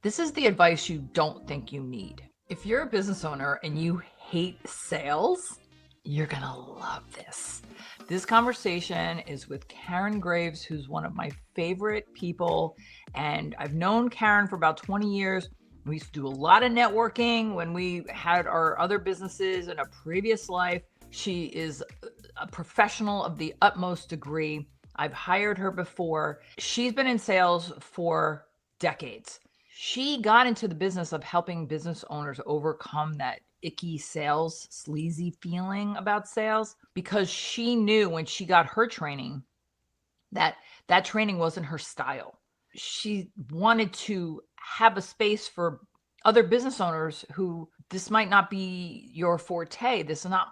This is the advice you don't think you need. If you're a business owner and you hate sales, you're going to love this. This conversation is with Karen Graves, who's one of my favorite people. And I've known Karen for about 20 years. We used to do a lot of networking when we had our other businesses in a previous life. She is a professional of the utmost degree. I've hired her before. She's been in sales for decades. She got into the business of helping business owners overcome that icky sales, sleazy feeling about sales, because she knew when she got her training that that training wasn't her style. She wanted to have a space for other business owners who this might not be your forte.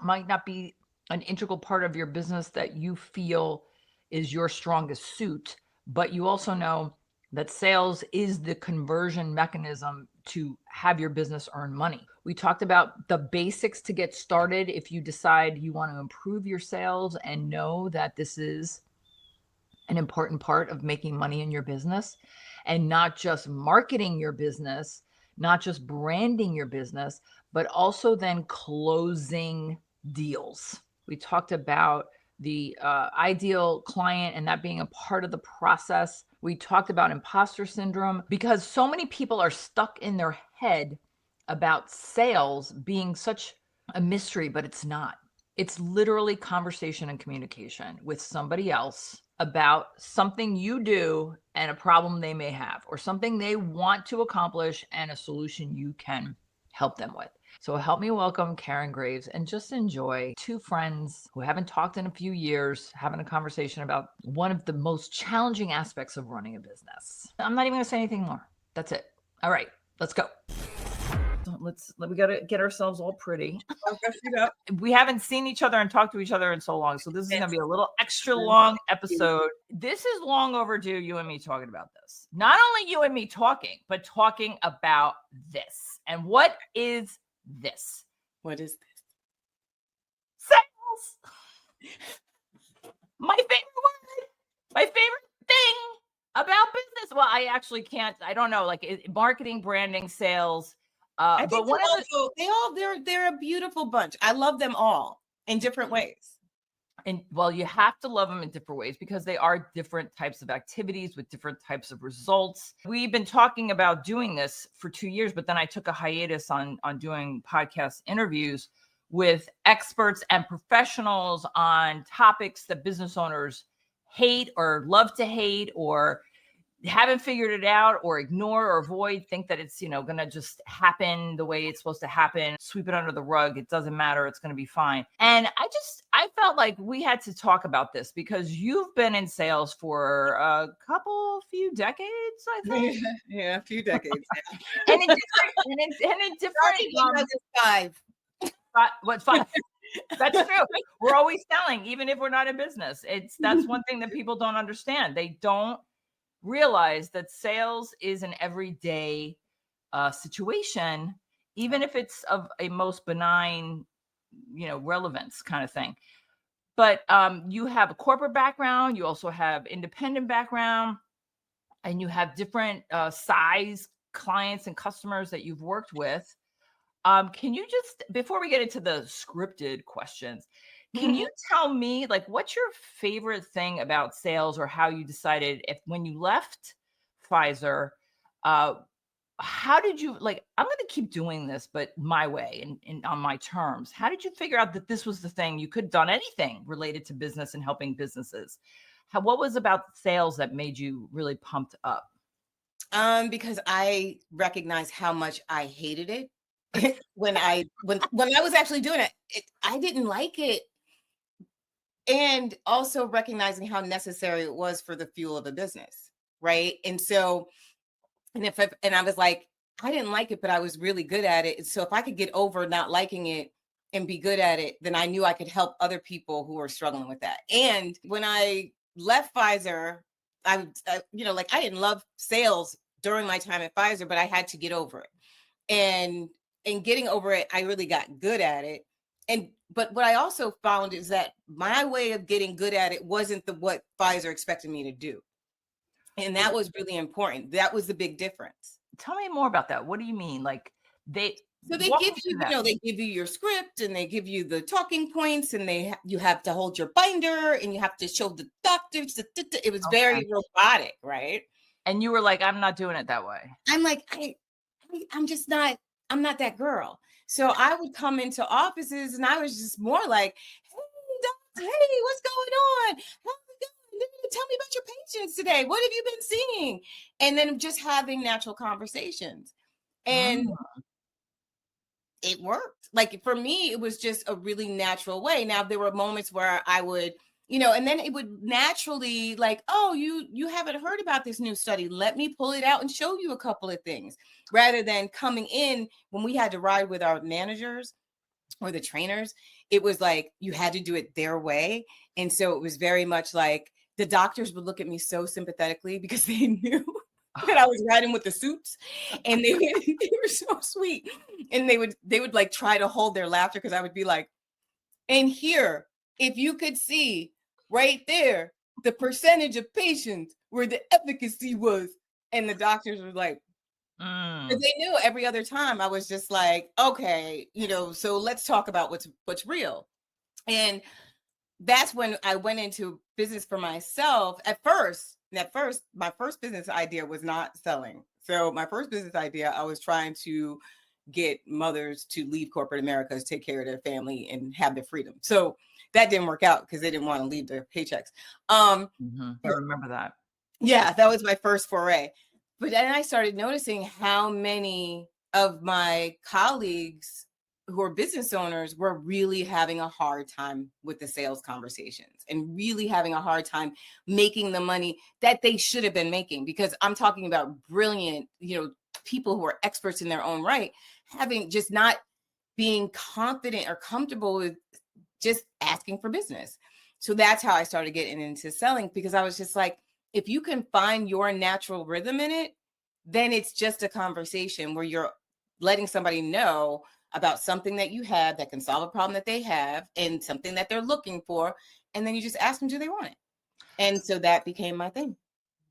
Might not be an integral part of your business that you feel is your strongest suit, but you also know that sales is the conversion mechanism to have your business earn money. We talked about the basics to get started if you decide you want to improve your sales and know that this is an important part of making money in your business, and not just marketing your business, not just branding your business, but also then closing deals. We talked about the ideal client and that being a part of the process. We talked about imposter syndrome because so many people are stuck in their head about sales being such a mystery, but it's not. It's literally conversation and communication with somebody else about something you do and a problem they may have, or something they want to accomplish and a solution you can help them with. So help me welcome Karen Graves and just enjoy two friends who haven't talked in a few years having a conversation about one of the most challenging aspects of running a business. I'm not even going to say anything more. That's it. All right, let's go. We got to get ourselves all pretty. We haven't seen each other and talked to each other in so long. So this is going to be a little extra long episode. This is long overdue, you and me talking about this. Not only you and me talking, but talking about this. And what is this? What is this? Sales. My favorite word. My favorite thing about business. Well, I actually can't. I don't know. Like marketing, branding, sales. I think they're a beautiful bunch. I love them all in different ways. And well, you have to love them in different ways because they are different types of activities with different types of results. We've been talking about doing this for 2 years, but then I took a hiatus on doing podcast interviews with experts and professionals on topics that business owners hate or love to hate, or haven't figured it out, or ignore or avoid, think that it's, going to just happen the way it's supposed to happen, sweep it under the rug. It doesn't matter. It's going to be fine. And I felt like we had to talk about this because you've been in sales for a few decades, I think. Yeah, a few decades. and in different, 5. What's 5? That's true. We're always selling, even if we're not in business. That's one thing that people don't understand. They don't realize that sales is an everyday situation, even if it's of a most benign, relevance kind of thing. But you have a corporate background, you also have independent background, and you have different size clients and customers that you've worked with. Can you just, before we get into the scripted questions, can you tell me, like, what's your favorite thing about sales, or how you decided when you left Pfizer, how did you, like, I'm going to keep doing this, but my way and on my terms. How did you figure out that this was the thing? You could have done anything related to business and helping businesses. What was about sales that made you really pumped up? Because I recognized how much I hated it. when I was actually doing it, I didn't like it. And also recognizing how necessary it was for the fuel of the business, right? And so, and I was like, I didn't like it, but I was really good at it. And so if I could get over not liking it and be good at it, then I knew I could help other people who are struggling with that. And when I left Pfizer, I didn't love sales during my time at Pfizer, but I had to get over it. And in getting over it, I really got good at it. But what I also found is that my way of getting good at it wasn't what Pfizer expected me to do. And that was really important. That was the big difference. tell me more about that. What do you mean? Like So they walk give me you, through that. they give you your script and they give you the talking points and you have to hold your binder and you have to show the doctors. It was Okay. very robotic, right? And you were like, I'm not doing it that way. I'm like, I'm just not, I'm not that girl. So I would come into offices and I was just more like, hey, doc, hey, what's going on? How's it going? Tell me about your patients today. What have you been seeing? And then just having natural conversations. And Mm. it worked. Like for me, it was just a really natural way. Now there were moments where I would, and then it would naturally like, oh, you haven't heard about this new study. Let me pull it out and show you a couple of things, rather than coming in when we had to ride with our managers or the trainers. It was like you had to do it their way. And so it was very much like the doctors would look at me so sympathetically because they knew that I was riding with the suits, and they were so sweet. And they would like try to hold their laughter because I would be like, and here, if you could see right there, the percentage of patients where the efficacy was. And the doctors were like, because they knew every other time I was just like, okay, so let's talk about what's real. And that's when I went into business for myself. At first, my first business idea was not selling. So my first business idea, I was trying to get mothers to leave corporate America to take care of their family and have their freedom. So that didn't work out because they didn't want to leave their paychecks. I remember that. Yeah, that was my first foray. But then I started noticing how many of my colleagues who are business owners were really having a hard time with the sales conversations and really having a hard time making the money that they should have been making. Because I'm talking about brilliant, people who are experts in their own right, having just not being confident or comfortable with just asking for business. So that's how I started getting into selling, because I was just like, if you can find your natural rhythm in it, then it's just a conversation where you're letting somebody know about something that you have that can solve a problem that they have and something that they're looking for. And then you just ask them, do they want it? And so that became my thing.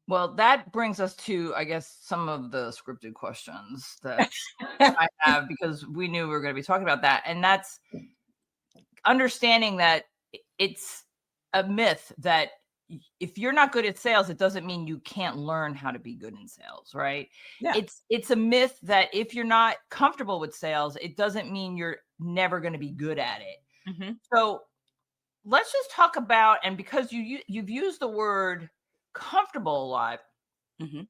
Well, that brings us to, I guess, some of the scripted questions that I have, because we knew we were going to be talking about that. And that's understanding that it's a myth that if you're not good at sales, it doesn't mean you can't learn how to be good in sales, right? Yeah. It's a myth that if you're not comfortable with sales, it doesn't mean you're never going to be good at it. Mm-hmm. So let's just talk about, and because you've used the word comfortable a lot, Mm-hmm.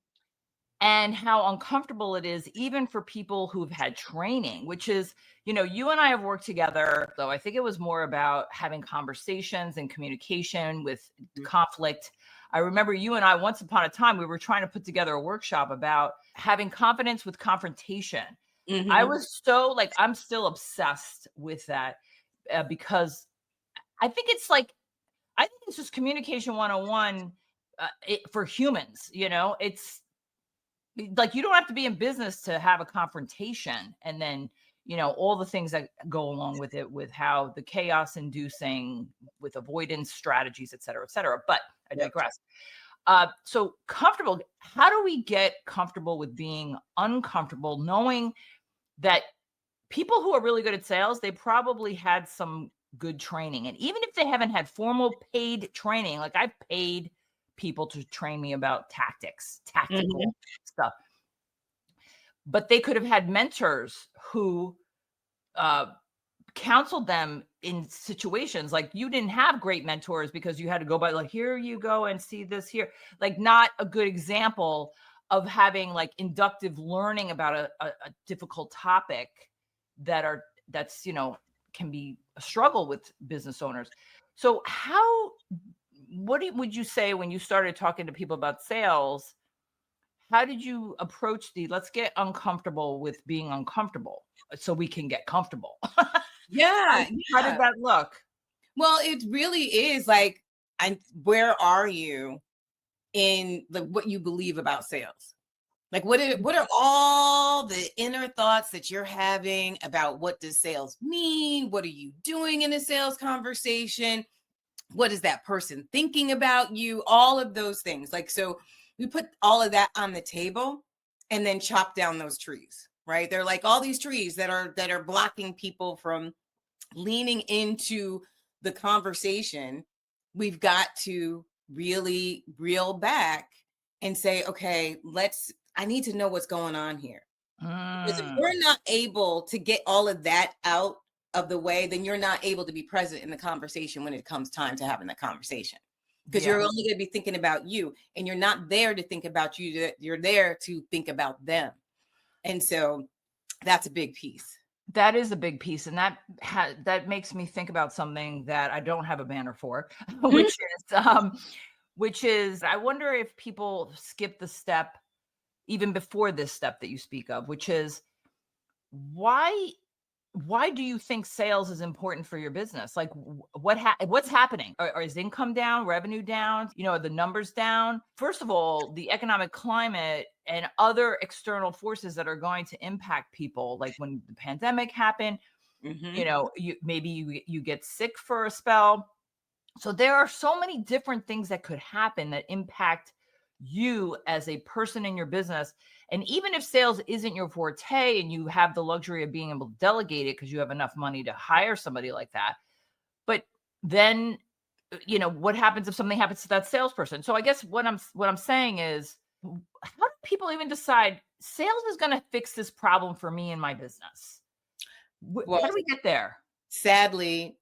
and how uncomfortable it is even for people who've had training, which is, you and I have worked together, though I think it was more about having conversations and communication with conflict. I remember you and I, once upon a time, we were trying to put together a workshop about having confidence with confrontation. Mm-hmm. I was so like, I'm still obsessed with that, because I think it's like, I think it's just communication 101, for humans. It's like, you don't have to be in business to have a confrontation, and then all the things that go along with it, with how the chaos inducing, with avoidance strategies, et cetera, but I digress. So comfortable, how do we get comfortable with being uncomfortable, knowing that people who are really good at sales, they probably had some good training, and even if they haven't had formal paid training, like I've paid people to train me about tactical stuff, but they could have had mentors who counseled them in situations. Like, you didn't have great mentors because you had to go by, like, here you go and see this here, like, not a good example of having like inductive learning about a difficult topic that's can be a struggle with business owners. So would you say, when you started talking to people about sales, how did you approach let's get uncomfortable with being uncomfortable so we can get comfortable? Yeah. How did that look? Well, it really is like, where are you in what you believe about sales? Like, what are all the inner thoughts that you're having about what does sales mean? What are you doing in a sales conversation? What is that person thinking about you? All of those things. Like, so we put all of that on the table. and then chop down those trees, right? They're like all these trees that are blocking people from leaning into the conversation. We've got to really reel back and say, okay, I need to know what's going on here. Because if Mm, we're not able to get all of that out of the way, then you're not able to be present in the conversation when it comes time to having the conversation. Because yeah. you're only going to be thinking about you, and you're not there to think about you. You're there to think about them. And so that's a big piece. That is a big piece, and that makes me think about something that I don't have a banner for, which is I wonder if people skip the step even before this step that you speak of, which is why why do you think sales is important for your business? Like what's happening? Or is income down, revenue down, are the numbers down? First of all, the economic climate and other external forces that are going to impact people, like when the pandemic happened, Mm-hmm. you get sick for a spell. So there are so many different things that could happen that impact you as a person in your business. And even if sales isn't your forte and you have the luxury of being able to delegate it because you have enough money to hire somebody like that, but then what happens if something happens to that salesperson? So I guess what I'm saying is, how do people even decide sales is going to fix this problem for me in my business? Well, How do we get there? sadly,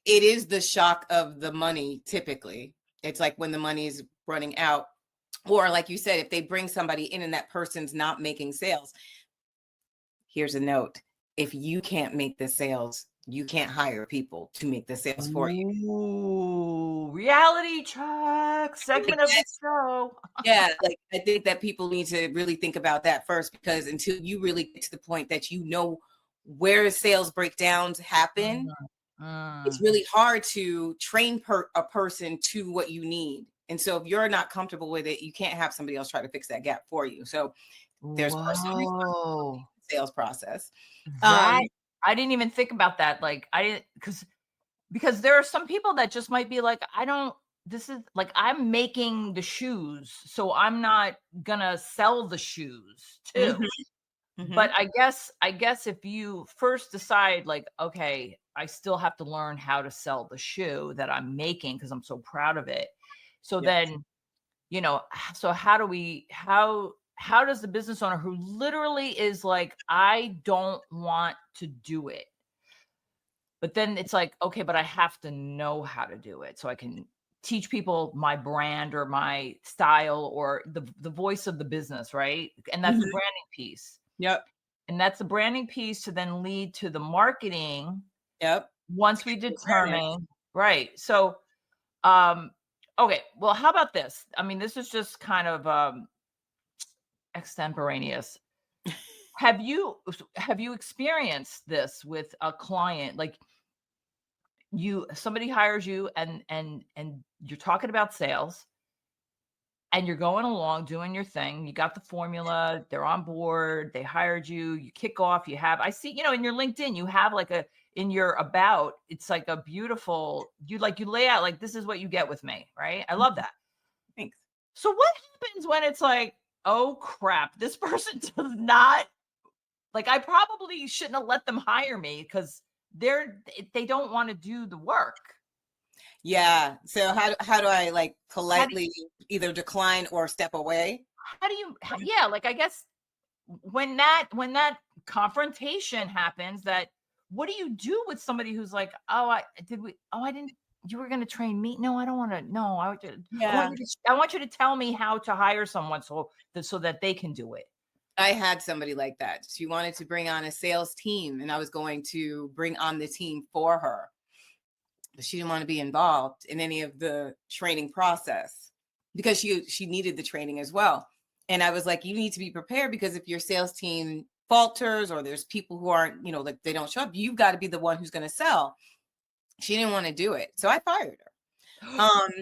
it is the shock of the money. Typically, it's like when the money is running out, or like you said, if they bring somebody in and that person's not making sales. Here's a note: if you can't make the sales, you can't hire people to make the sales for you. Ooh, reality check Like segment of the that's show. Yeah, like I think that people need to really think about that first, because until you really get to the point that where sales breakdowns happen, Mm, it's mm. really hard to train a person to what you need. And so if you're not comfortable with it, you can't have somebody else try to fix that gap for you. So there's personal responsibility Whoa. in the sales process. Um, That I didn't even think about that. Like I didn't because there are some people that just might be like, I don't this is like I'm making the shoes, so I'm not gonna sell the shoes too. mhm, But mhm. I guess if you first decide like, okay, I still have to learn how to sell the shoe that I'm making because I'm so proud of it. So Yes. then, so how does the business owner who literally is like, I don't want to do it, but then it's like, okay, but I have to know how to do it so I can teach people my brand or my style or the voice of the business, right? And that's the Mhm. branding piece. Yep. And that's the branding piece to then lead to the marketing Yep. once we Awareness. determine, right. So, um, okay, well, how about this? I mean, this is just kind of extemporaneous. Have you experienced this with a client? Like somebody hires you and you're talking about sales and you're going along doing your thing. You got the formula, they're on board, they hired you, you kick off, I see, in your LinkedIn, you have like in your about, it's like a beautiful, you lay out like, this is what you get with me, right? I love that. Thanks. So what happens when it's like, oh crap, this person does not, like, I probably shouldn't have let them hire me because they don't want to do the work. Yeah. So how do I like How do politely either decline or step away? yeah, like I guess when that confrontation happens, that what do you do with somebody who's like, oh, I didn't, you were going to train me? No, I don't want to. No, Yeah. I want you to tell me how to hire someone so that they can do it. I had somebody like that. She wanted to bring on a sales team, and I was going to bring on the team for her. But she didn't want to be involved in any of the training process because she needed the training as well. And I was like, you need to be prepared, because if your sales team falters or there's people who aren't, like they don't show up, you've got to be the one who's going to sell. She didn't want to do it. So I fired her.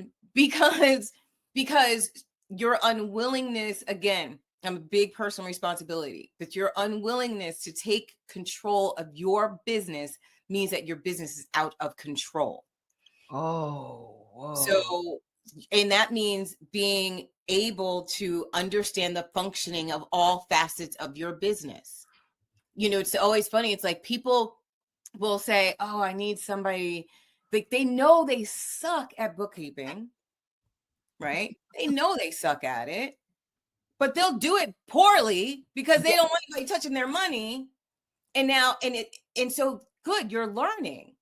Because your unwillingness, again, I'm a big personal responsibility, but your unwillingness to take control of your business means that your business is out of control. Oh, whoa. So And that means being able to understand the functioning of all facets of your business. It's always funny. It's like people will say, oh, I need somebody, like they know they suck at bookkeeping, right? They know they suck at it, but they'll do it poorly because they don't want anybody touching their money. And so good, you're learning.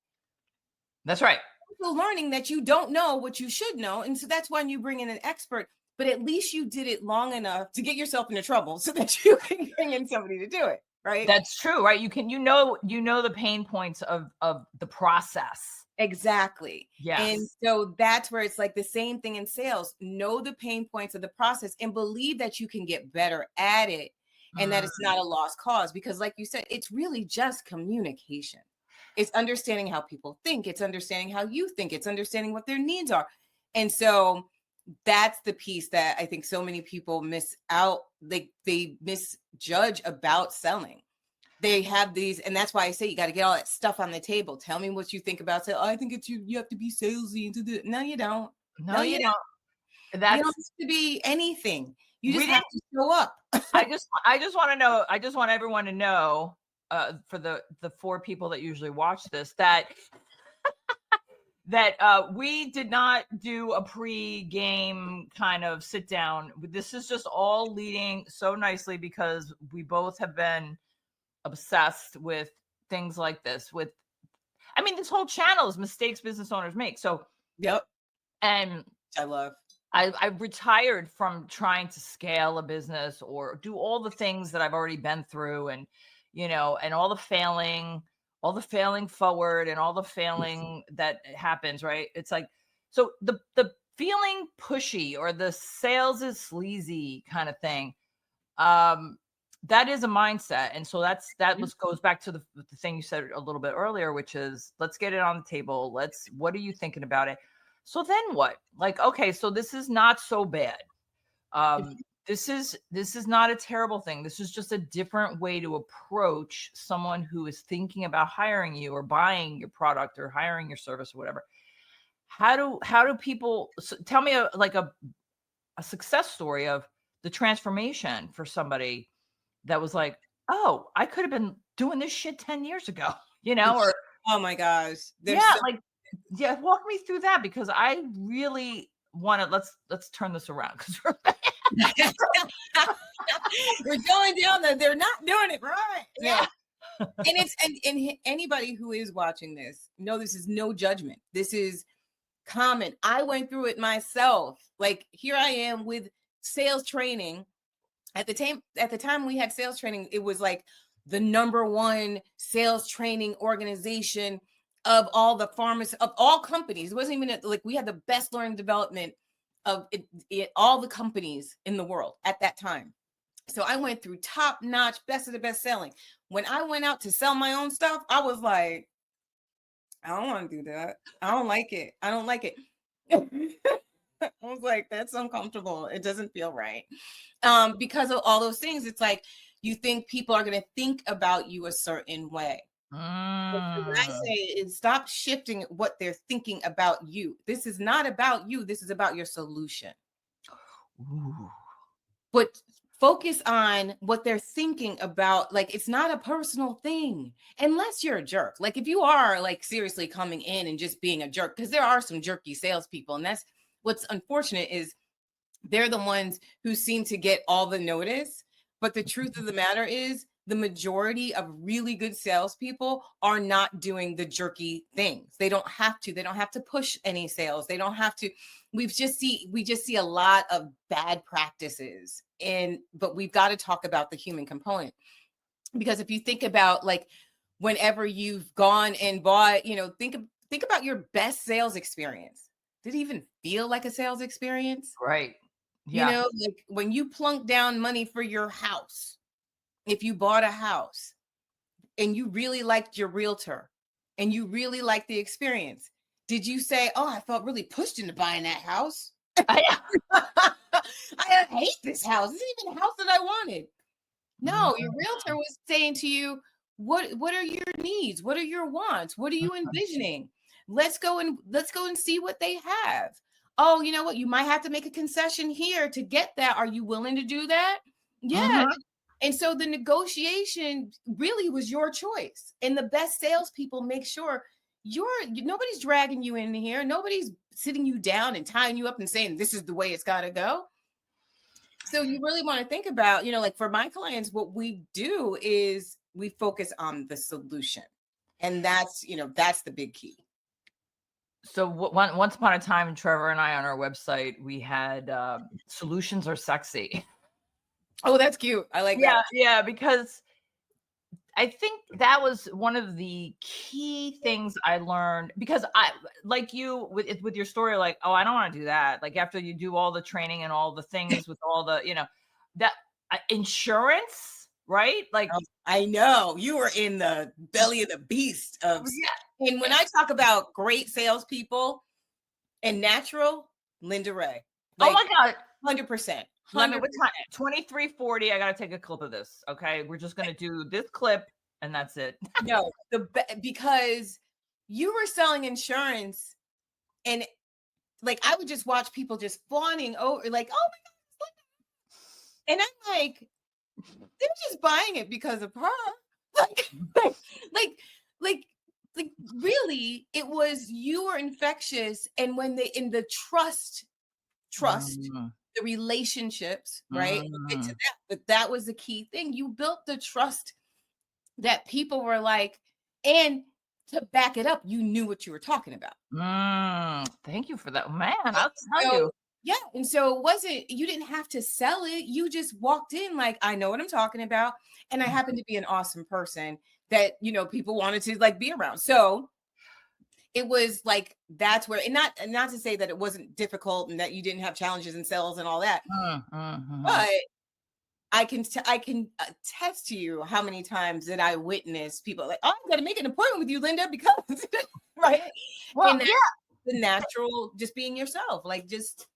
That's right. You're learning that you don't know what you should know. And so that's when you bring in an expert, but at least you did it long enough to get yourself into trouble so that you can bring in somebody to do it. Right. That's true, right? You know the pain points of the process. Exactly. Yes. And so that's where it's like the same thing in sales. Know the pain points of the process and believe that you can get better at it and that it's not a lost cause. Because like you said, it's really just communication. It's understanding how people think. It's understanding how you think. It's understanding what their needs are. And so that's the piece that I think so many people miss out. They misjudge about selling. They have these, and that's why I say you got to get all that stuff on the table. Tell me what you think about sales. I think it's you have to be salesy and to do. No, you don't. No, you don't. You don't have to be anything. You just have to show up. I just want to know. I just want everyone to know, for the 4 people that usually watch this, that we did not do a pre-game kind of sit down. This is just all leading so nicely because we both have been obsessed with things like this. This whole channel is mistakes business owners make. So, yep. And I retired from trying to scale a business or do all the things that I've already been through, and and all the failing forward and all the failing that happens, right? It's like, so the feeling pushy or the sales is sleazy kind of thing, that is a mindset. And so that goes back to the thing you said a little bit earlier, which is, let's get it on the table. What are you thinking about it? So then what? Like, okay, so this is not so bad. This is not a terrible thing. This is just a different way to approach someone who is thinking about hiring you or buying your product or hiring your service or whatever. How do people, tell me a success story of the transformation for somebody that was like, oh, I could have been doing this shit 10 years ago, or, oh my gosh. Walk me through that, because I really want to, let's turn this around, because we're going down they're not doing it right. Yeah. and anybody who is watching this, this is no judgment. This is common. I went through it myself. Like, here I am with sales training. At the time we had sales training, it was like the #1 sales training organization of all the of all companies. It wasn't even like we had the best learning development of all the companies in the world at that time. So I went through top notch, best of the best selling. When I went out to sell my own stuff, I was like, I don't want to do that. I don't like it. I was like, that's uncomfortable. It doesn't feel right. Because of all those things, it's like you think people are going to think about you a certain way. What I say is, stop shifting what they're thinking about you. This is not about you. This is about your solution. Ooh. But focus on what they're thinking about. Like, it's not a personal thing, unless you're a jerk. Like, if you are like seriously coming in and just being a jerk, because there are some jerky salespeople, and that's what's unfortunate, is they're the ones who seem to get all the notice. But the truth of the matter is, the majority of really good salespeople are not doing the jerky things. They don't have to. They don't have to push any sales. They don't have to. We just see a lot of bad practices. But we've got to talk about the human component, because if you think about, like, whenever you've gone and bought, think about your best sales experience. Did it even feel like a sales experience? Right. Yeah. Like when you plunk down money for your house, if you bought a house and you really liked your realtor and you really liked the experience, did you say, oh, I felt really pushed into buying that house? I hate this house. This isn't even a house that I wanted. No, your realtor was saying to you, what are your needs? What are your wants? What are you envisioning? Let's go and see what they have. oh, you know what? You might have to make a concession here to get that. Are you willing to do that? Yeah. Mhm. And so the negotiation really was your choice. And the best salespeople make sure nobody's dragging you in here. Nobody's sitting you down and tying you up and saying this is the way it's got to go. So you really want to think about, like for my clients, what we do is we focus on the solution. And that's the big key. So once upon a time, Trevor and I on our website, we had solutions are sexy. Oh, that's cute. I like that. Yeah, because I think that was one of the key things I learned because I like you with your story, like, oh, I don't want to do that. Like after you do all the training and all the things with all the, that insurance, right? Like, Oh, I know you were in the belly of the beast of, yeah. and when I talk about great salespeople and natural, Linda Ray, Oh like my God. 100%. Let me, what time? 23:40. I got to take a clip of this. Okay. We're just going to do this clip and that's it. No, because you were selling insurance, and like I would just watch people just fawning over, like, oh my God. And I'm like, they're just buying it because of her. Like, like, like, like, really, it was you were infectious. And when they in the trust, Mm, the relationships, right? We'll get to mm, that, but that was the key thing. You built the trust that people were like, and to back it up, you knew what you were talking about. thank you for that, man. And I'll tell so, you. yeah, and so it wasn't, you didn't have to sell it. You just walked in like, I know what I'm talking about, and I happen to be an awesome person that people wanted to like be around. So it was like that's where, and not to say that it wasn't difficult and that you didn't have challenges in sales and all that, Mhm. but I can attest to you how many times that I witnessed people like, oh, I'm gonna make an appointment with you, Linda, because right. Well, And that's yeah. the natural, just being yourself, like just,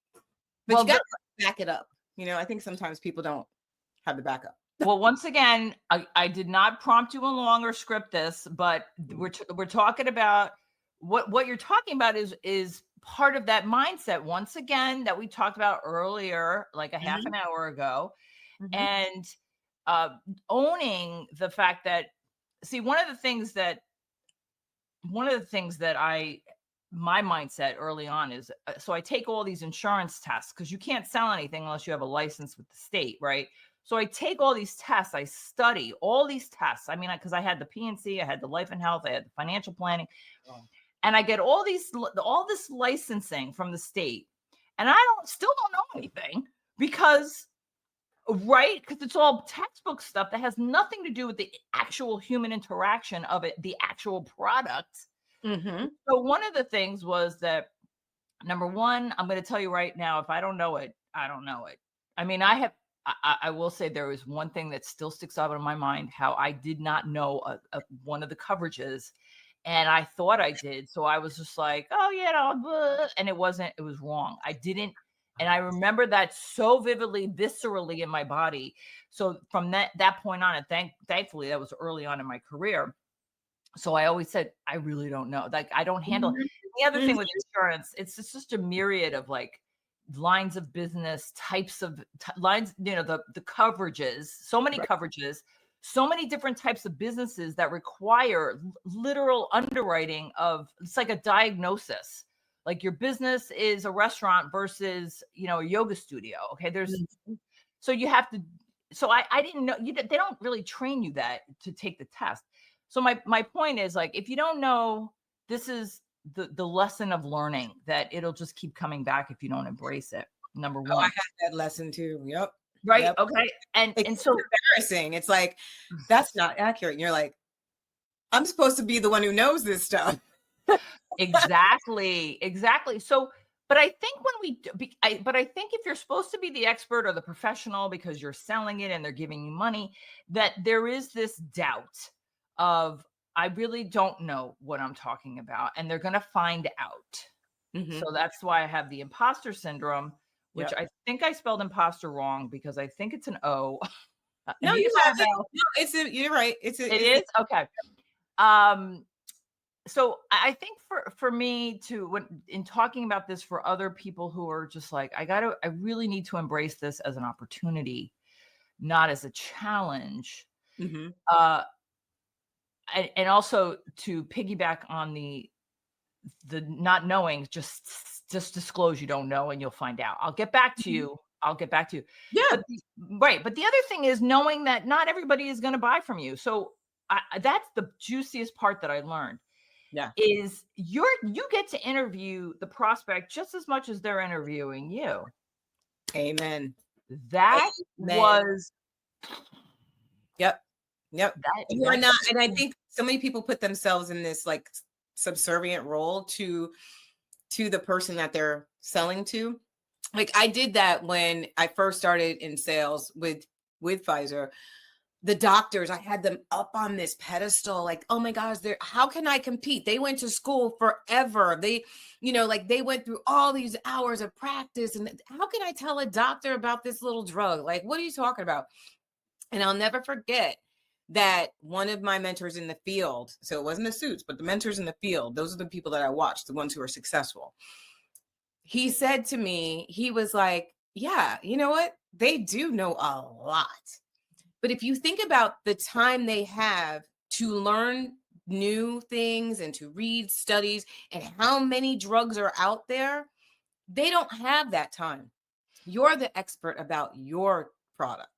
but Well, you got to back it up. I think sometimes people don't have the backup. well, once again, I did not prompt you along or script this, but we're talking about what you're talking about is part of that mindset once again that we talked about earlier, like a half Mhm, an hour ago, mhm. and uh, owning the fact that see one of the things that my mindset early on is so I take all these insurance tests because you can't sell anything unless you have a license with the state, right? So I take all these tests, I study all these tests. I mean, because I had the PNC, I had the life and health, I had the financial planning, Oh. and I get all this licensing from the state, and I don't know anything because right, because it's all textbook stuff that has nothing to do with the actual human interaction of it, the actual product. Mhm. So one of the things was that number one, I'm going to tell you right now, if I don't know it, I don't know it. I mean, I will say there is one thing that still sticks out in my mind, how I did not know one of the coverages and I thought I did. So I was just like, oh, blah, and it wasn't, it was wrong. I didn't. And I remember that so vividly, viscerally in my body. So from that point on, and thankfully that was early on in my career. So I always said, I really don't know. Like I don't handle Mhm. the other Mhm. thing with insurance, it's just a myriad of like lines of business, types of lines, the coverages, so many Right. coverages, so many different types of businesses that require literal underwriting of it's like a diagnosis. Like your business is a restaurant versus, a yoga studio. Okay. Mhm. So you have to so I didn't know they don't really train you that to take the test. So my point is like if you don't know, this is the lesson of learning that it'll just keep coming back if you don't embrace it. Number Oh, I one. had that lesson too. Yep. Right? Yep. Okay. And It's so embarrassing. It's like, that's not accurate. And you're like, I'm supposed to be the one who knows this stuff. exactly, exactly. So but I think when we but I think if you're supposed to be the expert or the professional because you're selling it and they're giving you money, that there is this doubt of I really don't know what I'm talking about and they're going to find out. So Mhm. that's why I have the imposter syndrome, which Yep. I think I spelled imposter wrong because I think it's an O. No, You you spell haven't. it out. No, you're right. It is okay. Um, So I think for me to, when in talking about this for other people who are just like, I really need to embrace this as an opportunity, not as a challenge. Mhm. Uh, and also to piggyback on the not knowing, just disclose you don't know and you'll find out. I'll get back to Mhm. you. I'll get back to you. But Yeah. right, but the other thing is knowing that not everybody is going to buy from you. So that's the juiciest part that I learned Yeah. is you get to interview the prospect just as much as they're interviewing you. Amen. That Amen. was Yep. Yep. You are that not, and I think so many people put themselves in this like subservient role to the person that they're selling to. Like I did that when I first started in sales with Pfizer. The doctors, I had them up on this pedestal, like, oh my gosh, they're how can I compete? They went to school forever. They, like they went through all these hours of practice. And how can I tell a doctor about this little drug? Like, what are you talking about? And I'll never forget that one of my mentors in the field, so it wasn't the suits, but the mentors in the field, those are the people that I watched, the ones who are successful. He said to me, he was like, yeah, you know what? They do know a lot. But if you think about the time they have to learn new things and to read studies and how many drugs are out there, they don't have that time. You're the expert about your product.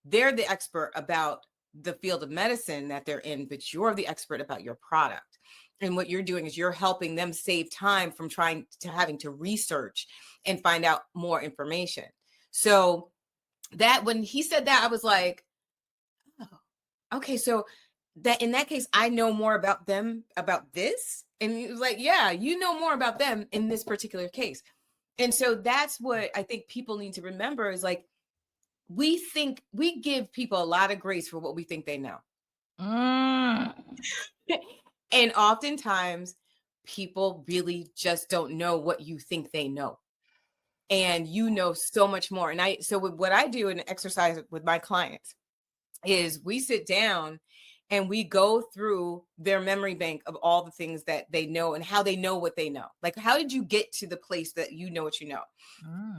They're the expert about the field of medicine that they're in, but you're the expert about your product. And what you're doing is you're helping them save time from trying to having to research and find out more information. So that when he said that, I was like, oh, okay, so that in that case, I know more about them about this. And he was like, yeah, you know more about them in this particular case. And so that's what I think people need to remember is like, we think we give people a lot of grace for what we think they know. mm, And oftentimes people really just don't know what you think they know. And you know so much more. And so what I do in exercise with my clients is we sit down and we go through their memory bank of all the things that they know and how they know what they know. Like, how did you get to the place that you know what you know?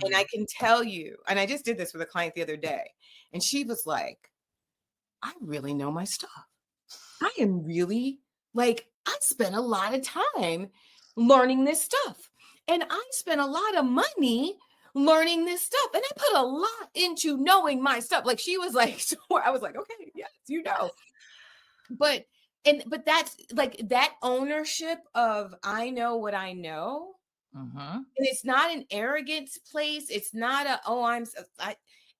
And I mm. can tell you, and I just did this with a client the other day, and she was like, I really know my stuff. I am really like, I spent a lot of time learning this stuff. And I spent a lot of money learning this stuff. And I put a lot into knowing my stuff. Like she was like, so I was like, okay, yes, you know. But but that's like that ownership of I know what I know. Mhm. And it's not an arrogance place. It's not a, oh,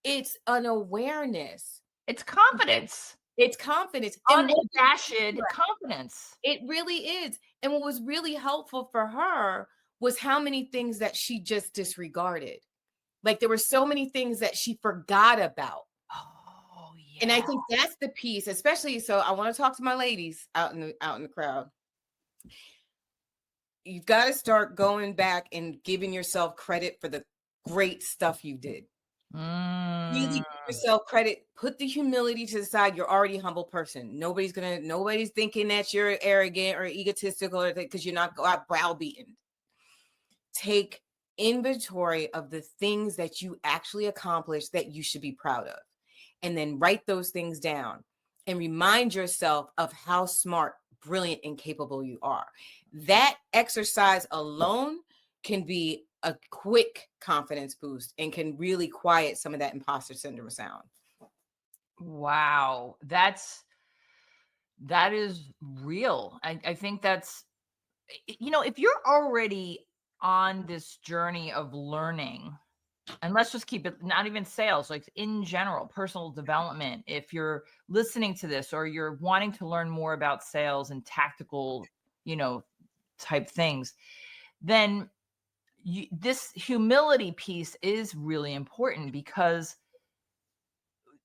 it's an awareness. It's confidence, It's confidence. And what unabashed confidence. it really is. And what was really helpful for her was how many things that she just disregarded. Like there were so many things that she forgot about. Oh, And I yeah. think that's the piece, especially so I want to talk to my ladies out in the crowd. You've got to start going back and giving yourself credit for the great stuff you did. Really Mm. give yourself credit. Put the humility to the side. You're already a humble person. Nobody's thinking that you're arrogant or egotistical or because you're not browbeaten. Take inventory of the things that you actually accomplished that you should be proud of. And then write those things down and remind yourself of how smart, brilliant, and capable you are. That exercise alone can be a quick confidence boost and can really quiet some of that imposter syndrome sound. Wow. That is real. I think that's if you're already on this journey of learning, and let's just keep it not even sales, like in general, personal development. If you're listening to this or you're wanting to learn more about sales and tactical, you know, type things, then this humility piece is really important because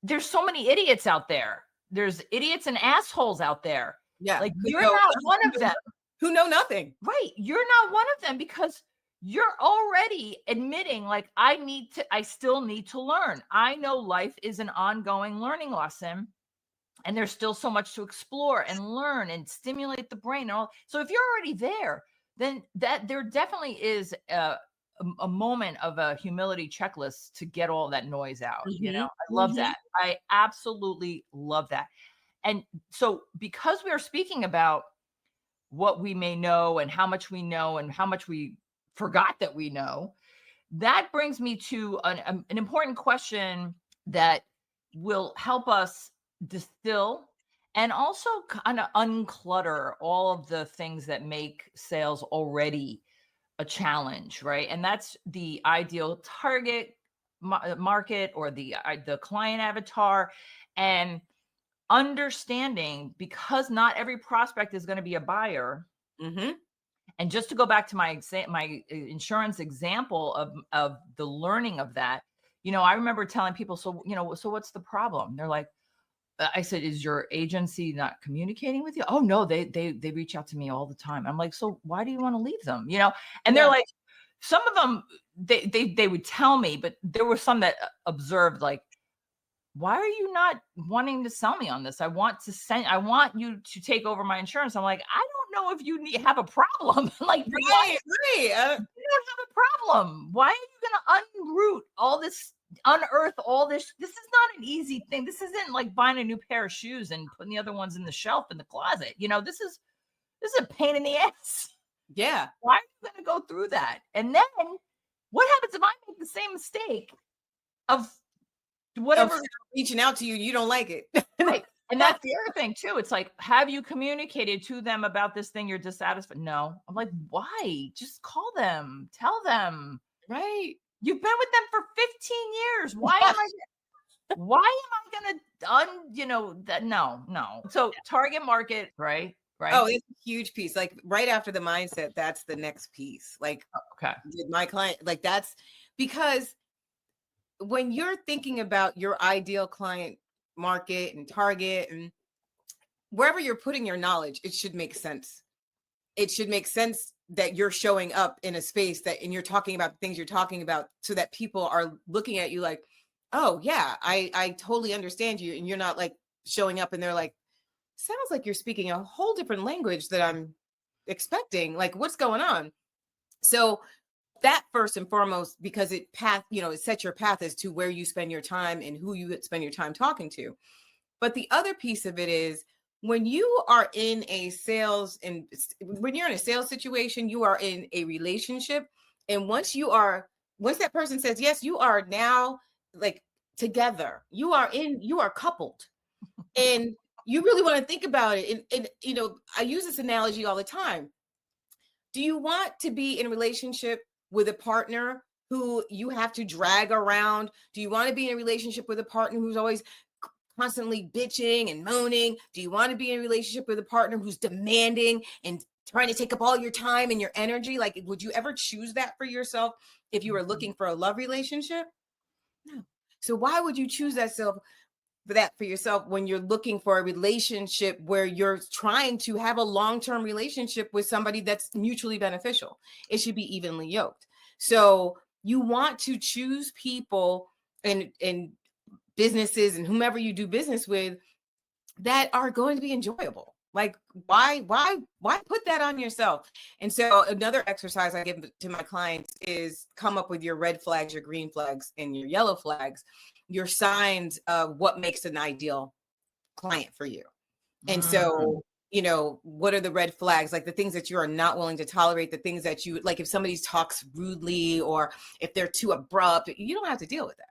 there's so many idiots out there. There's idiots and assholes out there. Yeah. Like you're not one of them. Who know nothing. Right. You're not one of them because you're already admitting like I still need to learn. I know life is an ongoing learning lesson and there's still so much to explore and learn and stimulate the brain and all. So if you're already there, then that there definitely is a moment of a humility checklist to get all that noise out. You know, Mhm, I love mhm, that. I absolutely love that. And so because we are speaking about what we may know and how much we know and how much we forgot that we know, that brings me to an important question that will help us distill and also kind of unclutter all of the things that make sales already a challenge, right? And that's the ideal target market, or the client avatar, and understanding, because not every prospect is going to be a buyer. mhm. And just to go back to my insurance example of the learning of that, I remember telling people, so so what's the problem? They're like, I said, is your agency not communicating with you? Oh no, they reach out to me all the time. I'm like, so why do you want to leave them? And they're Yeah, like, some of them they would tell me, but there were some that observed, like, why are you not wanting to sell me on this? I want you to take over my insurance. I'm like, I don't know if have a problem. Like, right, right. you don't have a problem. Why are you going to unroot all this, unearth all this? This is not an easy thing. This isn't like buying a new pair of shoes and putting the other ones in the shelf in the closet. This is a pain in the ass. Yeah. Why are you going to go through that? And then what happens if I make the same mistake of Of whatever? reaching out to you, you don't like it. Right. And that's the other thing too. It's like, have you communicated to them about this thing you're dissatisfied? No. I'm like, why? Just call them. Tell them. Right. You've been with them for 15 years. Why am I gonna that? No, no. So target market, right? Right. Oh, it's a huge piece. Like right after the mindset, that's the next piece. Like Okay. with my client, like that's because when you're thinking about your ideal client market and target and wherever you're putting your knowledge, it should make sense. It should make sense that you're showing up in a space that and you're talking about the things you're talking about so that people are looking at you like, oh yeah, I totally understand you. And you're not like showing up and they're like, sounds like you're speaking a whole different language that I'm expecting. Like, what's going on? So that first and foremost, because it sets your path as to where you spend your time and who you spend your time talking to. But the other piece of it is when you are in a sales and when you're in a sales situation, you are in a relationship. And once that person says yes, you are now like together. You are coupled. And you really want to think about it. And I use this analogy all the time. Do you want to be in a relationship with a partner who you have to drag around? Do you want to be in a relationship with a partner who's always constantly bitching and moaning? Do you want to be in a relationship with a partner who's demanding and trying to take up all your time and your energy? Like, would you ever choose that for yourself if you were looking for a love relationship? No. So why would you choose that for yourself when you're looking for a relationship where you're trying to have a long-term relationship with somebody that's mutually beneficial? It should be evenly yoked. So you want to choose people and businesses and whomever you do business with that are going to be enjoyable. Like why put that on yourself? And so another exercise I give to my clients is come up with your red flags, your green flags, and your yellow flags, your signs of what makes an ideal client for you. And Mm. so, what are the red flags? Like the things that you are not willing to tolerate, the things that you like if somebody talks rudely or if they're too abrupt, you don't have to deal with that.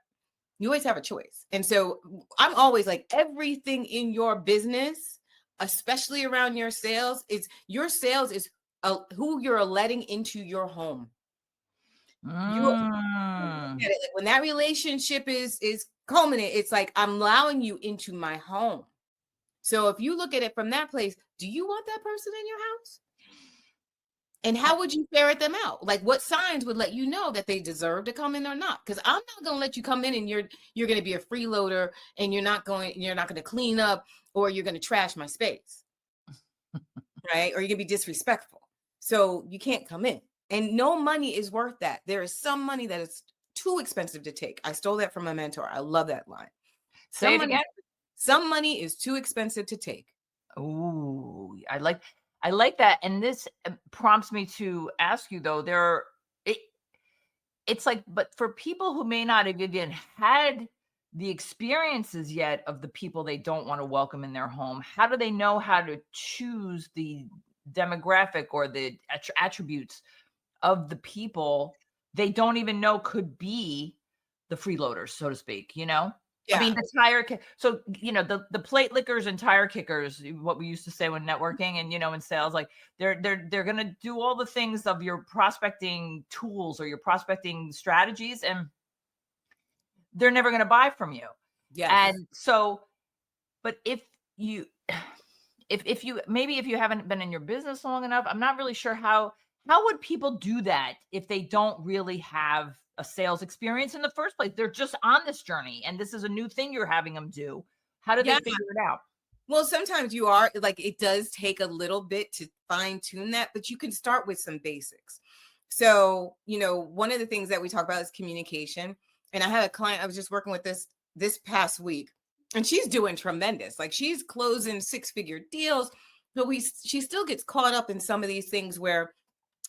You always have a choice. And so I'm always like everything in your business, especially around your sales is who you're letting into your home. You Mm. at it like when that relationship is culminate, it's like I'm allowing you into my home. So if you look at it from that place, do you want that person in your house? And how would you ferret them out? Like what signs would let you know that they deserve to come in or not? Because I'm not going to let you come in and you're going to be a freeloader and you're not going to clean up or you're going to trash my space, right? Or you're going to be disrespectful. So you can't come in. And no money is worth that. There is some money that is too expensive to take. I stole that from my mentor. I love that line. Say Some it money again. Some money is too expensive to take. Ooh, I like that. And this prompts me to ask you though, it, it's like, but for people who may not have even had the experiences yet of the people they don't want to welcome in their home, how do they know how to choose the demographic or the attributes of the people they don't even know could be the freeloaders, so to speak, you know? I Yeah. mean, the tire kick so, you know, the plate lickers and tire kickers, what we used to say when networking and, you know, in sales, like, they're gonna do all the things of your prospecting tools or your prospecting strategies, and they're never gonna buy from you. Yes. And so but if you if you maybe if you haven't been in your business long enough, I'm not really sure how would people do that if they don't really have a sales experience in the first place? They're just on this journey and this is a new thing you're having them do. How do they Yeah. figure it out? Well, sometimes you are like, it does take a little bit to fine tune that, but you can start with some basics. So, one of the things that we talk about is communication. And I had a client I was just working with this past week, and she's doing tremendous. Like, she's closing six-figure deals, but she still gets caught up in some of these things where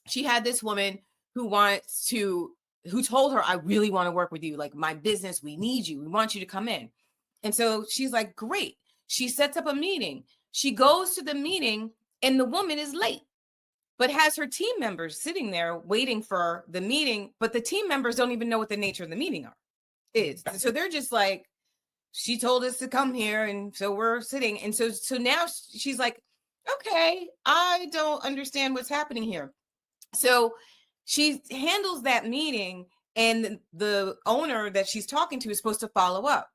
she had this woman who told her, I really want to work with you. Like, my business, we need you. We want you to come in. And so she's like, great. She sets up a meeting. She goes to the meeting and the woman is late, but has her team members sitting there waiting for the meeting. But the team members don't even know what the nature of the meeting is. So they're just like, she told us to come here. And so we're sitting. And so now she's like, okay, I don't understand what's happening here. So she handles that meeting, and the owner that she's talking to is supposed to follow up.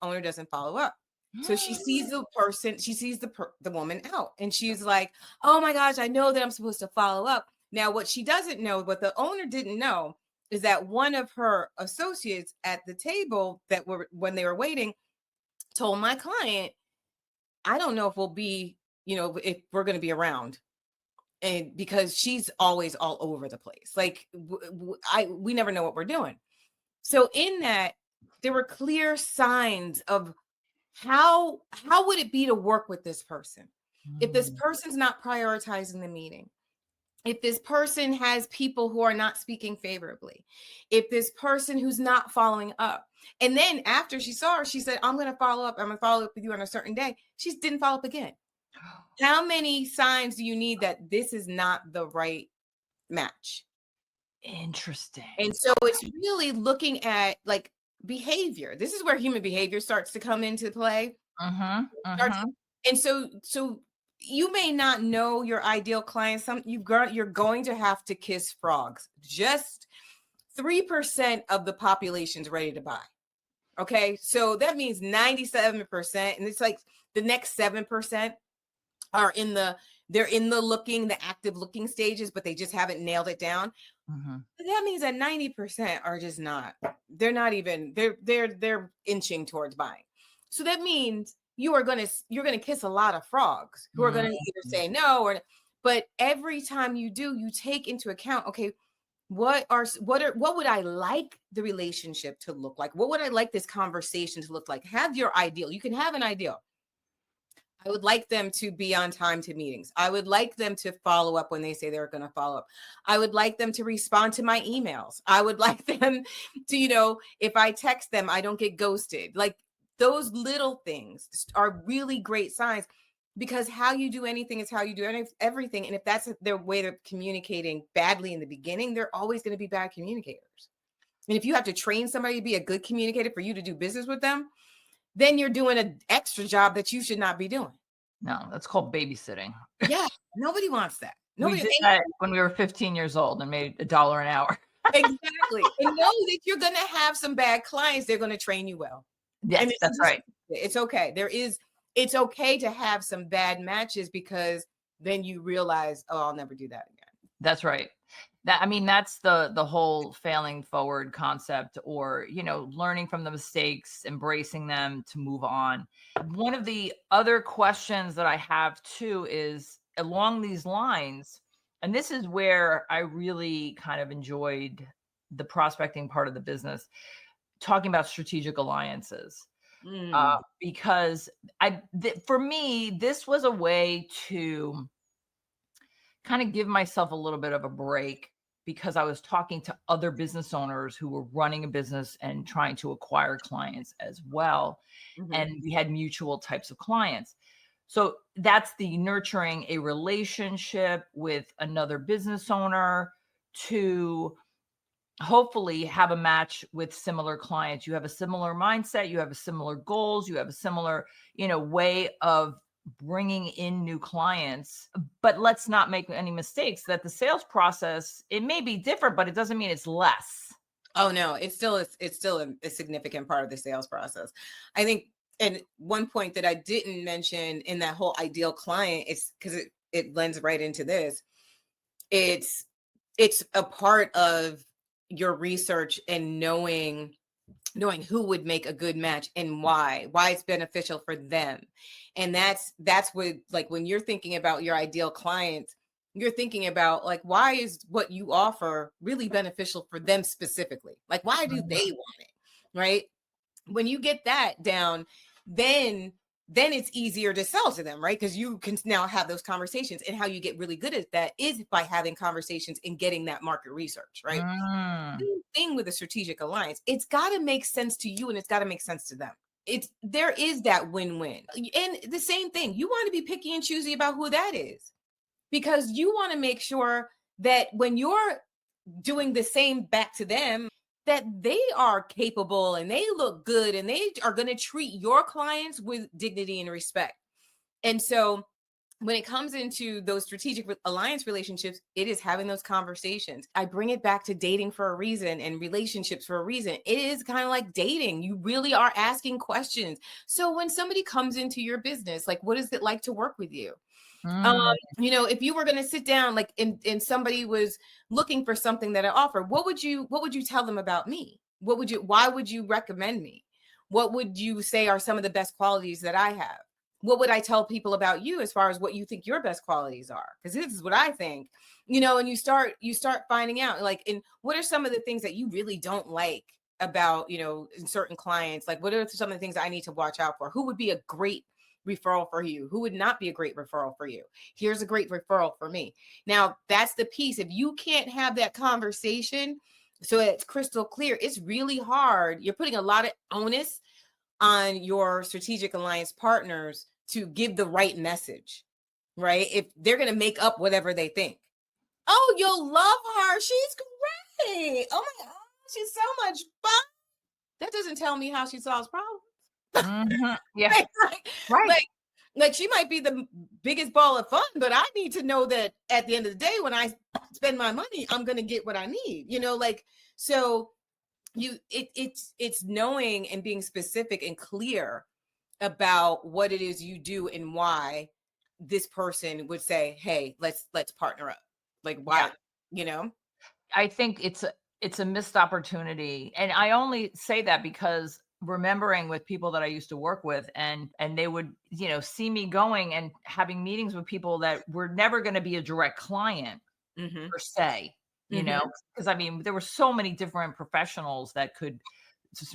Owner doesn't follow up. So she sees the person, she sees the woman out, and she's like, oh my gosh, I know that I'm supposed to follow up. Now, what she doesn't know, what the owner didn't know, is that one of her associates at the table when they were waiting, told my client, I don't know if we'll be, if we're going to be around. And because she's always all over the place. Like, we never know what we're doing. So in that, there were clear signs of how would it be to work with this person if this person's not prioritizing the meeting, if this person has people who are not speaking favorably, if this person who's not following up. And then after she saw her, she said, I'm going to follow up with you on a certain day. She didn't follow up again. How many signs do you need that this is not the right match? Interesting. And so it's really looking at like behavior. This is where human behavior starts to come into play. And so you may not know your ideal client. You're going to have to kiss frogs. Just 3% of the population's ready to buy. Okay, so that means 97%, and it's like the next 7% are they're in the active looking stages, but they just haven't nailed it down. That means that 90% are just not. They're not even. They're inching towards buying. So that means you're gonna kiss a lot of frogs who are gonna either say no or. But every time you do, you take into account, okay, what would I like the relationship to look like? What would I like this conversation to look like? Have your ideal. You can have an ideal. I would like them to be on time to meetings. I would like them to follow up when they say they're going to follow up. I would like them to respond to my emails. I would like them to, if I text them, I don't get ghosted. Like, those little things are really great signs, because how you do anything is how you do everything. And if that's their way of communicating badly in the beginning, they're always going to be bad communicators. And if you have to train somebody to be a good communicator for you to do business with them, then you're doing an extra job that you should not be doing. No, that's called babysitting. Yeah, nobody wants that. We did that when we were 15 years old and made $1 an hour. Exactly. And know that you're going to have some bad clients. They're going to train you well. Yes, that's right. It's okay. It's okay to have some bad matches, because then you realize, oh, I'll never do that again. That's right. That's the whole failing forward concept, or, learning from the mistakes, embracing them to move on. One of the other questions that I have too is along these lines, and this is where I really kind of enjoyed the prospecting part of the business, talking about strategic alliances. Mm. because for me, this was a way to kind of give myself a little bit of a break because I was talking to other business owners who were running a business and trying to acquire clients as well. Mhm. And we had mutual types of clients. So that's the nurturing a relationship with another business owner to hopefully have a match with similar clients. You have a similar mindset, you have a similar goals, you have a similar, way of bringing in new clients. But let's not make any mistakes that the sales process, it may be different, but it doesn't mean it's less. Oh no, it's still a significant part of the sales process. I think, and one point that I didn't mention in that whole ideal client is because it blends right into this. It's it's a part of your research and knowing who would make a good match and why it's beneficial for them. And that's what, like, when you're thinking about your ideal clients, you're thinking about, like, why is what you offer really beneficial for them specifically? Like, why do Mhm. they want it? Right? When you get that down, then it's easier to sell to them, right? Because you can now have those conversations. And how you get really good at that is by having conversations and getting that market research, right? Mm. Same thing with a strategic alliance. It's got to make sense to you and it's got to make sense to them. There is that win-win. And the same thing, you want to be picky and choosy about who that is, because you want to make sure that when you're doing the same back to them, that they are capable and they look good and they are going to treat your clients with dignity and respect. And so when it comes into those strategic alliance relationships, it is having those conversations. I bring it back to dating for a reason and relationships for a reason. It is kind of like dating. You really are asking questions. So when somebody comes into your business, like, what is it like to work with you? Um, Mm. if you were going to sit down, like, and somebody was looking for something that I offer, what would you tell them about me? Why would you recommend me? What would you say are some of the best qualities that I have? What would I tell people about you as far as what you think your best qualities are? Because this is what I think, and you start finding out, like, and what are some of the things that you really don't like about, in certain clients? Like, what are some of the things I need to watch out for? Who would be a great referral for you? Who would not be a great referral for you? Here's a great referral for me. Now, that's the piece. If you can't have that conversation so it's crystal clear, it's really hard. You're putting a lot of onus on your strategic alliance partners to give the right message, right? If they're going to make up whatever they think. Oh, you'll love her. She's great. Oh my God, she's so much fun. That doesn't tell me how she solves problems. Mhm. Yeah. Right, right. Right. Like she might be the biggest ball of fun, but I need to know that at the end of the day, when I spend my money, I'm going to get what I need, like, so it's knowing and being specific and clear about what it is you do and why this person would say, hey, let's partner up. Like, Yeah. why, you know? I think it's a missed opportunity, and I only say that because remembering with people that I used to work with, and they would, see me going and having meetings with people that were never gonna be a direct client Mm-hmm. per se, Mm-hmm. because I mean, there were so many different professionals that could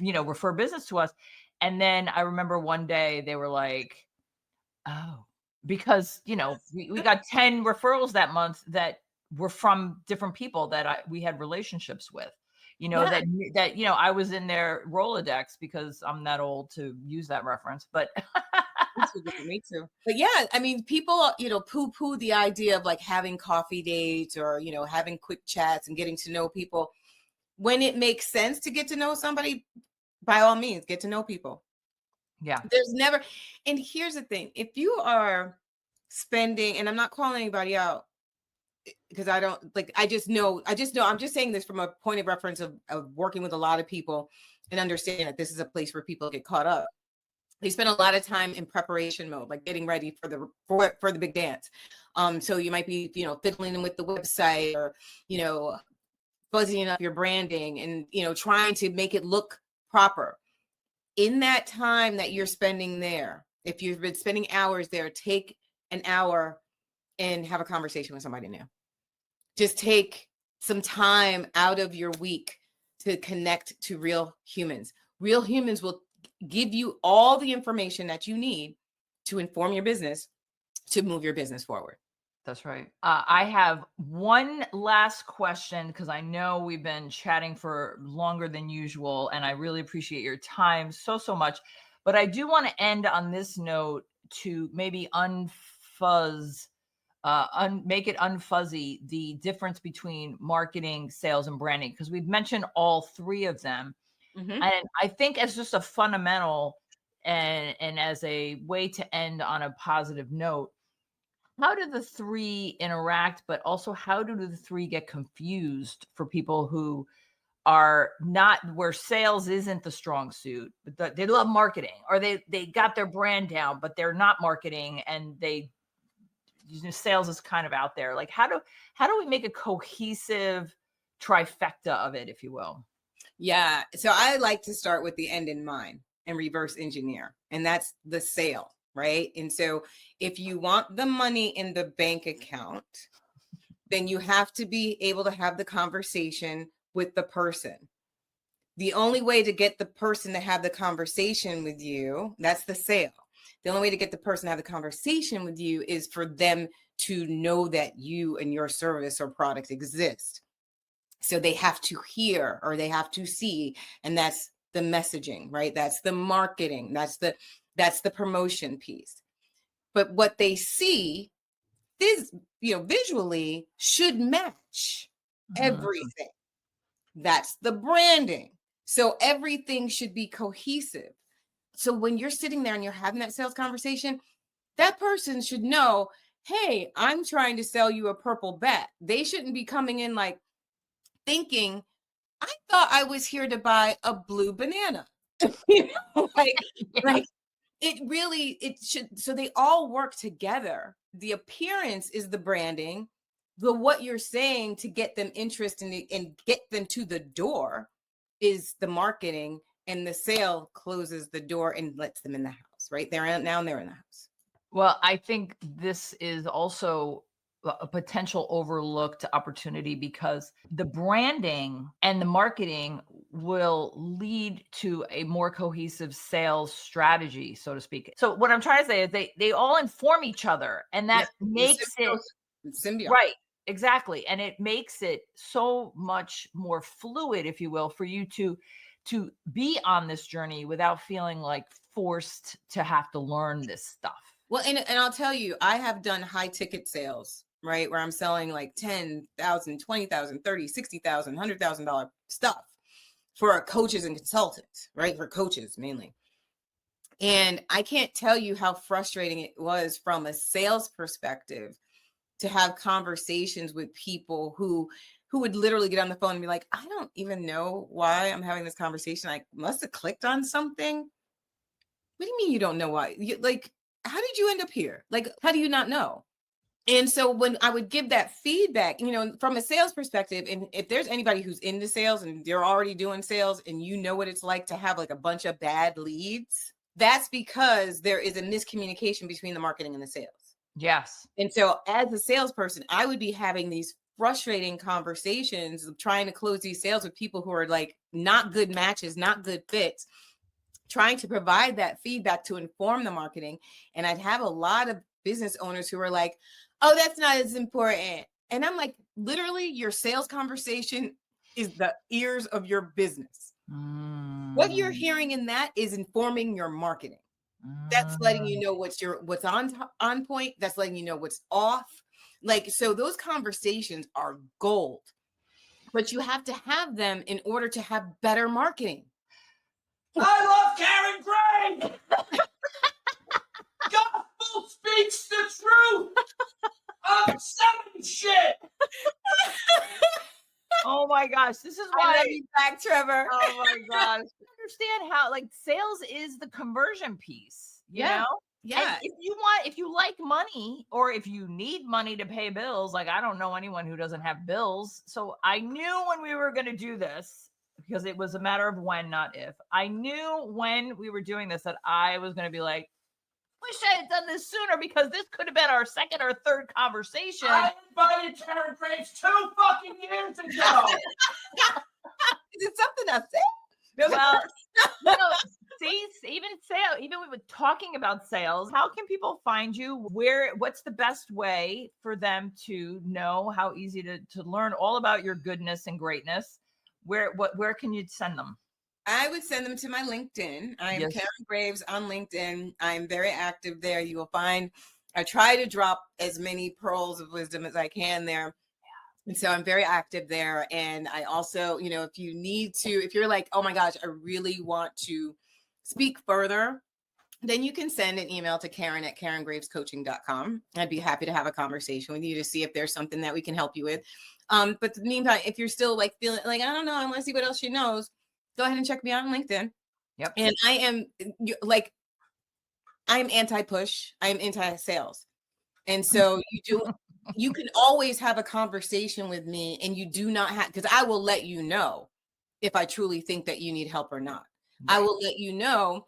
refer business to us, and then I remember one day they were like, "Oh," because, we got 10 referrals that month that were from different people that we had relationships with, Yeah. that I was in their Rolodex because I'm that old to use that reference, but Me too, girl, me too. But yeah, I mean, people, poo-poo the idea of like having coffee dates or, having quick chats and getting to know people. When it makes sense to get to know somebody, by all means, get to know people. Yeah. There's never, and here's the thing, if you are spending, and I'm not calling anybody out because I don't like, I just know, I'm just saying this from a point of reference of working with a lot of people and understanding that this is a place where people get caught up. They spend a lot of time in preparation mode, like getting ready for the big dance. So you might be, fiddling with the website or, you know, buzzing up your branding and, trying to make it look proper. In that time that you're spending there, if you've been spending hours there, take an hour and have a conversation with somebody new. Just take some time out of your week to connect to real humans. Real humans will give you all the information that you need to inform your business, to move your business forward. That's right. I have one last question because I know we've been chatting for longer than usual, and I really appreciate your time so much. But I do want to end on this note to maybe unfuzz, make it unfuzzy the difference between marketing, sales, and branding, because we've mentioned all three of them. Mm-hmm. And I think as just a fundamental and as a way to end on a positive note, how do the three interact, but also how do the three get confused for people who are not, where sales isn't the strong suit, but they love marketing, or they got their brand down, but they're not marketing, and sales is kind of out there. Like, how do we make a cohesive trifecta of it, if you will? Yeah. So I like to start with the end in mind and reverse engineer, and that's the sale, right? And so if you want the money in the bank account, then you have to be able to have the conversation with the person. The only way to get the person to have the conversation with you, that's the sale. The only way to get the person to have the conversation with you is for them to know that you and your service or product exist. So they have to hear or they have to see, and that's the messaging, right? That's the marketing. That's the promotion piece. But what they see is, visually should match everything. That's the branding. So everything should be cohesive. So when you're sitting there and you're having that sales conversation, that person should know, hey, I'm trying to sell you a purple bat. They shouldn't be coming in like thinking, I thought I was here to buy a blue banana. Like it should. So they all work together. The appearance is the branding, what you're saying to get them interested and get them to the door is the marketing, and the sale closes the door and lets them in the house, right? They're in the house. Well, I think this is also a potential overlooked opportunity, because the branding and the marketing will lead to a more cohesive sales strategy, so to speak. So what I'm trying to say is they all inform each other, and that makes it symbiote. Right. Exactly. And it makes it so much more fluid, if you will, for you to be on this journey without feeling like forced to have to learn this stuff. Well, and I'll tell you, I have done high ticket sales, right? Where I'm selling like 10,000, 20,000, 30, 60,000, $100,000 stuff for coaches and consultants, right? For coaches mainly. And I can't tell you how frustrating it was from a sales perspective to have conversations with people who would literally get on the phone and be like, I don't even know why I'm having this conversation. I must have clicked on something. What do you mean you don't know why? How did you end up here? Like, how do you not know? And so when I would give that feedback, from a sales perspective, and if there's anybody who's into sales and they're already doing sales and you know what it's like to have like a bunch of bad leads, that's because there is a miscommunication between the marketing and the sales. Yes. And so as a salesperson, I would be having these frustrating conversations of trying to close these sales with people who are like not good matches, not good fits, trying to provide that feedback to inform the marketing. And I'd have a lot of business owners who are like, oh, that's not as important. And I'm like, literally, your sales conversation is the ears of your business. What you're hearing in that is informing your marketing. That's letting you know what's on point. That's letting you know what's off. Like, so those conversations are gold, but you have to have them in order to have better marketing. I love Karen Gray. Gospel speaks the truth. I'm selling shit. Oh my gosh, this is I why love you back, Trevor. Oh my gosh. Understand how like sales is the conversion piece, you know? Yeah. And if you like money, or if you need money to pay bills, like I don't know anyone who doesn't have bills. So I knew when we were going to do this, because it was a matter of when, not if. I knew when we were doing this that I was going to be like, wish I had done this sooner, because this could have been our second or third conversation. I invited Karen Graves 2 fucking years ago. Is it something I said? Well, no, See, even sales, even with talking about sales, how can people find you? What's the best way for them to know how easy to learn all about your goodness and greatness? Where can you send them? I would send them to my LinkedIn. I am Yes. Karen Graves on LinkedIn. I'm very active there. You will find I try to drop as many pearls of wisdom as I can there. And so I'm very active there. And I also, if you need to, if you're like, oh my gosh, I really want to speak further, then you can send an email to Karen@KarenGravesCoaching.com. I'd be happy to have a conversation with you to see if there's something that we can help you with. But in the meantime, if you're still like feeling like, I don't know, I want to see what else she knows, go ahead and check me out on LinkedIn. Yep. And I am like, I'm anti-push. I'm anti-sales. And so you can always have a conversation with me, and you do not have, because I will let you know if I truly think that you need help or not. I will let you know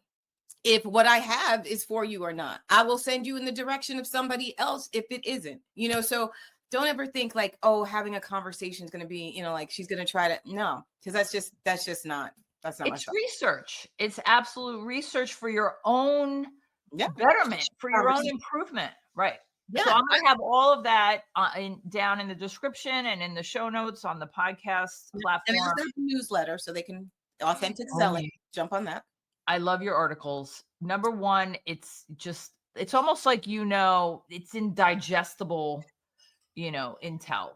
if what I have is for you or not. I will send you in the direction of somebody else if it isn't, so don't ever think like, oh, having a conversation is going to be, like she's going to try to, no, because that's not my It's stuff. research. It's absolute research for your own Yeah. betterment, for your own improvement. Right. Yeah. So I'm going to have all of that down in the description and in the show notes on the podcast platform. And I also have a newsletter, so they can authentic selling. Jump on that. I love your articles. Number one, it's almost like, it's indigestible, intel.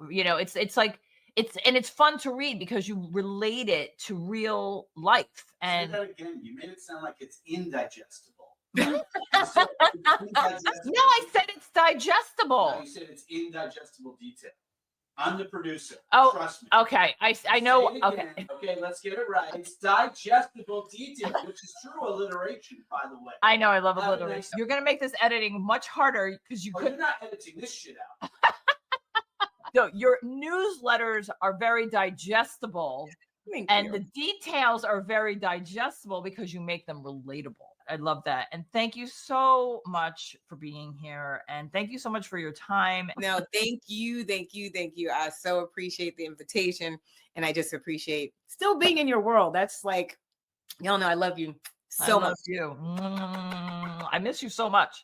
It's fun to read because you relate it to real life. And say that again. You made it sound like it's indigestible. No, I said it's digestible. No, you said it's indigestible detail. I'm the producer. Oh, trust me. Okay. I know. Okay. Okay, let's get it right. It's digestible detail, which is true alliteration, by the way. I know. I love alliteration. You're going to make this editing much harder because you're not editing this shit out. So your newsletters are very digestible. And the details are very digestible because you make them relatable. I love that. And thank you so much for being here. And thank you so much for your time. No, thank you. Thank you. Thank you. I so appreciate the invitation. And I just appreciate still being in your world. That's like, y'all know I love you so much. I love you. I miss you so much.